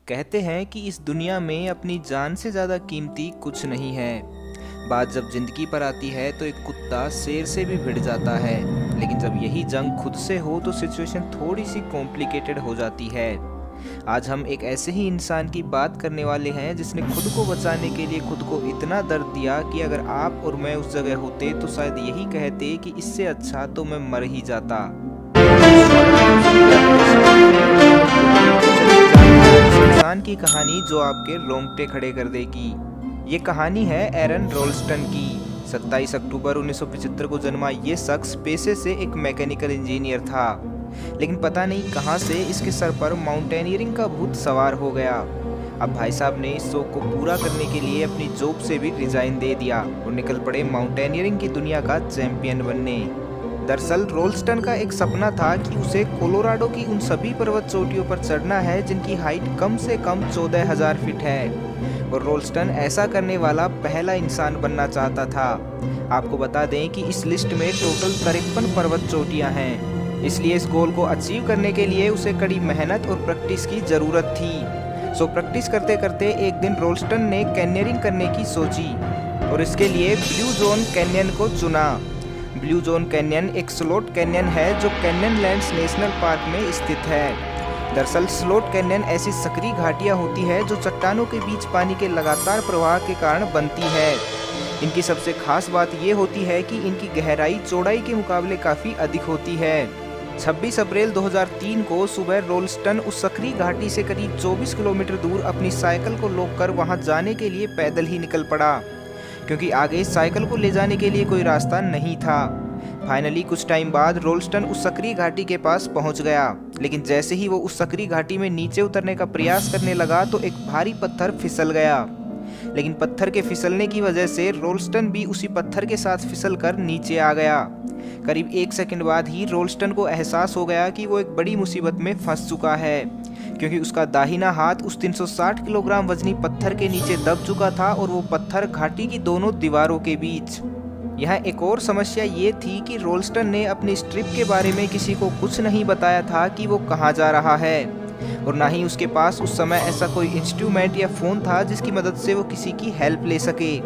कहते हैं कि इस दुनिया में अपनी जान से ज़्यादा कीमती कुछ नहीं है। बात जब जिंदगी पर आती है तो एक कुत्ता शेर से भी भिड़ जाता है, लेकिन जब यही जंग खुद से हो तो सिचुएशन थोड़ी सी कॉम्प्लिकेटेड हो जाती है। आज हम एक ऐसे ही इंसान की बात करने वाले हैं जिसने खुद को बचाने के लिए खुद को इतना दर्द दिया कि अगर आप और मैं उस जगह होते तो शायद यही कहते कि इससे अच्छा तो मैं मर ही जाता। इंसान की कहानी जो आपके रोंगटे खड़े कर देगी। ये कहानी है एरन रोल्स्टन की। 27 अक्टूबर 1975 को जन्मा ये शख्स पेशे से एक मैकेनिकल इंजीनियर था, लेकिन पता नहीं कहां से इसके सर पर माउंटेनियरिंग का भूत सवार हो गया। अब भाई साहब ने इस शौक को पूरा करने के लिए अपनी जॉब से भी रिजाइन दे दिया और निकल पड़े माउंटेनियरिंग की दुनिया का चैंपियन बनने। दरअसल रोल्स्टन का एक सपना था कि उसे कोलोराडो की उन सभी पर्वत चोटियों पर चढ़ना है जिनकी हाइट कम से कम 14,000 फीट है, और रोल्स्टन ऐसा करने वाला पहला इंसान बनना चाहता था। आपको बता दें कि इस लिस्ट में टोटल 53 पर्वत चोटियां हैं, इसलिए इस गोल को अचीव करने के लिए उसे कड़ी मेहनत और प्रैक्टिस की ज़रूरत थी। सो प्रैक्टिस करते करते एक दिन रोल्स्टन ने कैन्यनिंग करने की सोची और इसके लिए ब्लू जोन कैन्यन को चुना। ब्लू जोन कैन्यन एक स्लोट कैन्यन है जो कैन्यनलैंड्स नेशनल पार्क में स्थित है। दरअसल स्लोट कैन्यन ऐसी सकरी घाटियां होती है जो चट्टानों के बीच पानी के लगातार प्रवाह के कारण बनती है। इनकी सबसे खास बात यह होती है कि इनकी गहराई चौड़ाई के मुकाबले काफ़ी अधिक होती है। 26 अप्रैल 2003 को सुबह रोल्स्टन उस सकरी घाटी से करीब 24 किलोमीटर दूर अपनी साइकिल को रोक कर वहां जाने के लिए पैदल ही निकल पड़ा, क्योंकि आगे साइकिल को ले जाने के लिए कोई रास्ता नहीं था। फाइनली कुछ टाइम बाद रोल्स्टन उस सकरी घाटी के पास पहुंच गया, लेकिन जैसे ही वो उस सकरी घाटी में नीचे उतरने का प्रयास करने लगा तो एक भारी पत्थर फिसल गया। लेकिन पत्थर के फिसलने की वजह से रोल्स्टन भी उसी पत्थर के साथ फिसल कर नीचे आ गया। करीब 1 सेकंड बाद ही रोल्स्टन को एहसास हो गया कि वो एक बड़ी मुसीबत में फंस चुका है, क्योंकि उसका दाहिना हाथ उस 360 किलोग्राम वजनी पत्थर के नीचे दब चुका था और वो पत्थर घाटी की दोनों दीवारों के बीच। यहाँ एक और समस्या ये थी कि रोल्स्टन ने अपनी इस ट्रिप के बारे में किसी को कुछ नहीं बताया था कि वो कहाँ जा रहा है, और ना ही उसके पास उस समय ऐसा कोई इंस्ट्रूमेंट या फ़ोन था जिसकी मदद से वो किसी की हेल्प ले सके।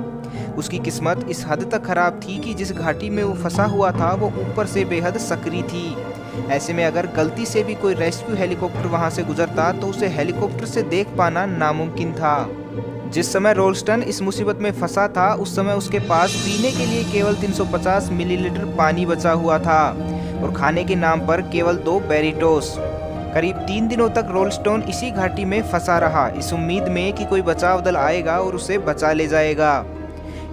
उसकी किस्मत इस हद तक खराब थी कि जिस घाटी में वो फंसा हुआ था वो ऊपर से बेहद सकरी थी। ऐसे में अगर गलती से भी कोई रेस्क्यू हेलीकॉप्टर वहां से गुजरता तो उसे हेलीकॉप्टर से देख पाना नामुमकिन था। जिस समय रोल्स्टन इस मुसीबत में फंसा था उस समय उसके पास पीने के लिए केवल 350 मिलीलीटर पानी बचा हुआ था और खाने के नाम पर केवल 2 बेरिटोस। करीब 3 दिनों तक रोल्स्टन इसी घाटी में फंसा रहा, इस उम्मीद में कि कोई बचाव दल आएगा और उसे बचा ले जाएगा।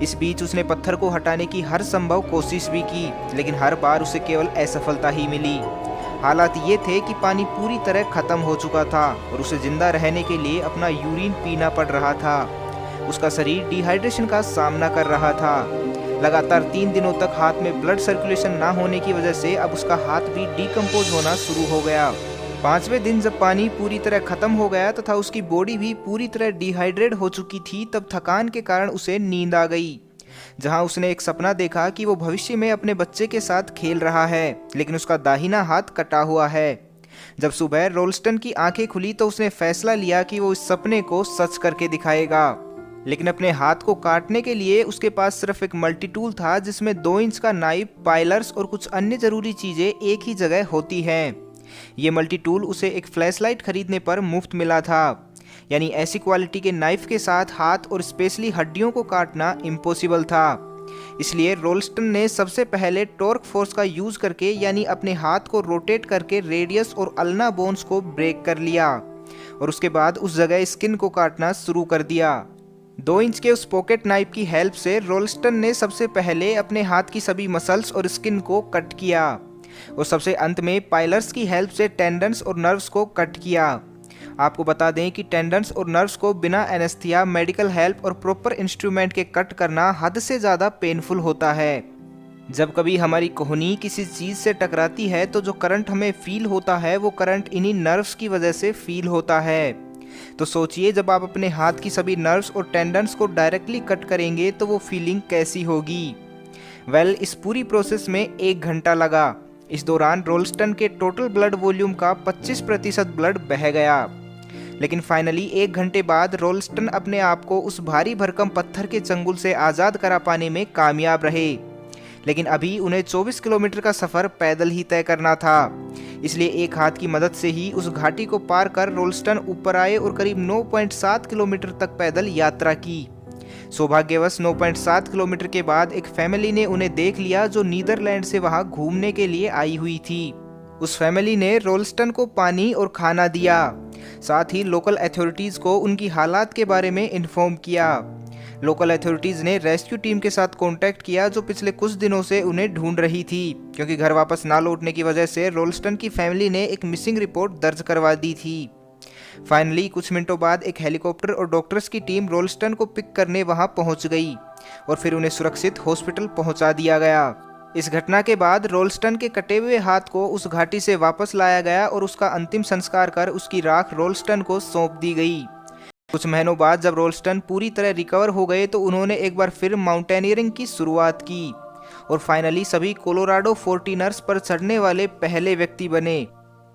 इस बीच उसने पत्थर को हटाने की हर संभव कोशिश भी की, लेकिन हर बार उसे केवल असफलता ही मिली। हालात ये थे कि पानी पूरी तरह खत्म हो चुका था और उसे जिंदा रहने के लिए अपना यूरिन पीना पड़ रहा था। उसका शरीर डिहाइड्रेशन का सामना कर रहा था। लगातार 3 दिनों तक हाथ में ब्लड सर्कुलेशन ना होने की वजह से अब उसका हाथ भी डिकम्पोज होना शुरू हो गया। 5वें दिन जब पानी पूरी तरह खत्म हो गया तथा उसकी बॉडी भी पूरी तरह डिहाइड्रेट हो चुकी थी, तब थकान के कारण उसे नींद आ गई, जहां उसने एक सपना देखा कि वो भविष्य में अपने बच्चे के साथ खेल रहा है, लेकिन उसका दाहिना हाथ कटा हुआ है। जब सुबह रोल्स्टन की आंखें खुली तो उसने फैसला लिया कि वो इस सपने को सच करके दिखाएगा, लेकिन अपने हाथ को काटने के लिए उसके पास सिर्फ एक मल्टी टूल था जिसमें 2 इंच का नाइफ, पाइलर्स और कुछ अन्य जरूरी चीजें एक ही जगह होती हैं। ये मल्टी टूल उसे एक फ्लैशलाइट खरीदने पर मुफ्त मिला था, यानी ऐसी क्वालिटी के नाइफ के साथ हाथ और स्पेशली हड्डियों को काटना इम्पॉसिबल था। इसलिए रोल्स्टन ने सबसे पहले टॉर्क फोर्स का यूज करके यानी अपने हाथ को रोटेट करके रेडियस और अल्ना बोन्स को ब्रेक कर लिया और उसके बाद उस जगह स्किन को काटना शुरू कर दिया। 2 इंच के उस पॉकेट नाइफ की हेल्प से रोल्स्टन ने सबसे पहले अपने हाथ की सभी मसल्स और स्किन को कट किया और सबसे अंत में पाइलर्स की हेल्प से टेंडन्स और नर्व्स को कट किया। आपको बता दें कि टेंडन्स और नर्व्स को बिना एनेस्थीसिया, मेडिकल हेल्प और प्रॉपर इंस्ट्रूमेंट के कट करना हद से ज़्यादा पेनफुल होता है। जब कभी हमारी कोहनी किसी चीज़ से टकराती है तो जो करंट हमें फील होता है वो करंट इन्हीं नर्व्स की वजह से फील होता है। तो सोचिए जब आप अपने हाथ की सभी नर्व्स और टेंडन्स को डायरेक्टली कट करेंगे तो वो फीलिंग कैसी होगी। इस पूरी प्रोसेस में 1 घंटा लगा। इस दौरान रोल्स्टन के टोटल ब्लड वॉल्यूम का 25% ब्लड बह गया। लेकिन फाइनली 1 घंटे बाद रोल्स्टन अपने आप को उस भारी भरकम पत्थर के चंगुल से आज़ाद करा पाने में कामयाब रहे। लेकिन अभी उन्हें 24 किलोमीटर का सफ़र पैदल ही तय करना था। इसलिए एक हाथ की मदद से ही उस घाटी को पार कर रोल्स्टन ऊपर आए और करीब 9.7 किलोमीटर तक पैदल यात्रा की। सौभाग्यवश 9.7 किलोमीटर के बाद एक फैमिली ने उन्हें देख लिया जो नीदरलैंड से वहां घूमने के लिए आई हुई थी। उस फैमिली ने रोल्स्टन को पानी और खाना दिया, साथ ही लोकल अथॉरिटीज़ को उनकी हालात के बारे में इन्फॉर्म किया। लोकल अथॉरिटीज़ ने रेस्क्यू टीम के साथ कांटेक्ट किया जो पिछले कुछ दिनों से उन्हें ढूंढ रही थी, क्योंकि घर वापस ना लौटने की वजह से रोल्स्टन की फैमिली ने एक मिसिंग रिपोर्ट दर्ज करवा दी थी। फाइनली कुछ मिनटों बाद एक हेलीकॉप्टर और डॉक्टर्स की टीम रोल्स्टन को पिक करने वहां पहुंच गई और फिर उन्हें सुरक्षित हॉस्पिटल पहुंचा दिया गया। इस घटना के बाद रोल्स्टन के कटे हुए हाथ को उस घाटी से वापस लाया गया और उसका अंतिम संस्कार कर उसकी राख रोल्स्टन को सौंप दी गई। कुछ महीनों बाद जब रोल्स्टन पूरी तरह रिकवर हो गए तो उन्होंने एक बार फिर माउंटेनियरिंग की शुरुआत की और फाइनली सभी कोलोराडो 14ers पर चढ़ने वाले पहले व्यक्ति बने।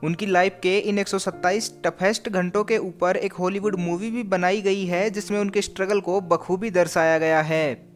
उनकी लाइफ के इन 127 टफेस्ट घंटों के ऊपर एक हॉलीवुड मूवी भी बनाई गई है जिसमें उनके स्ट्रगल को बखूबी दर्शाया गया है।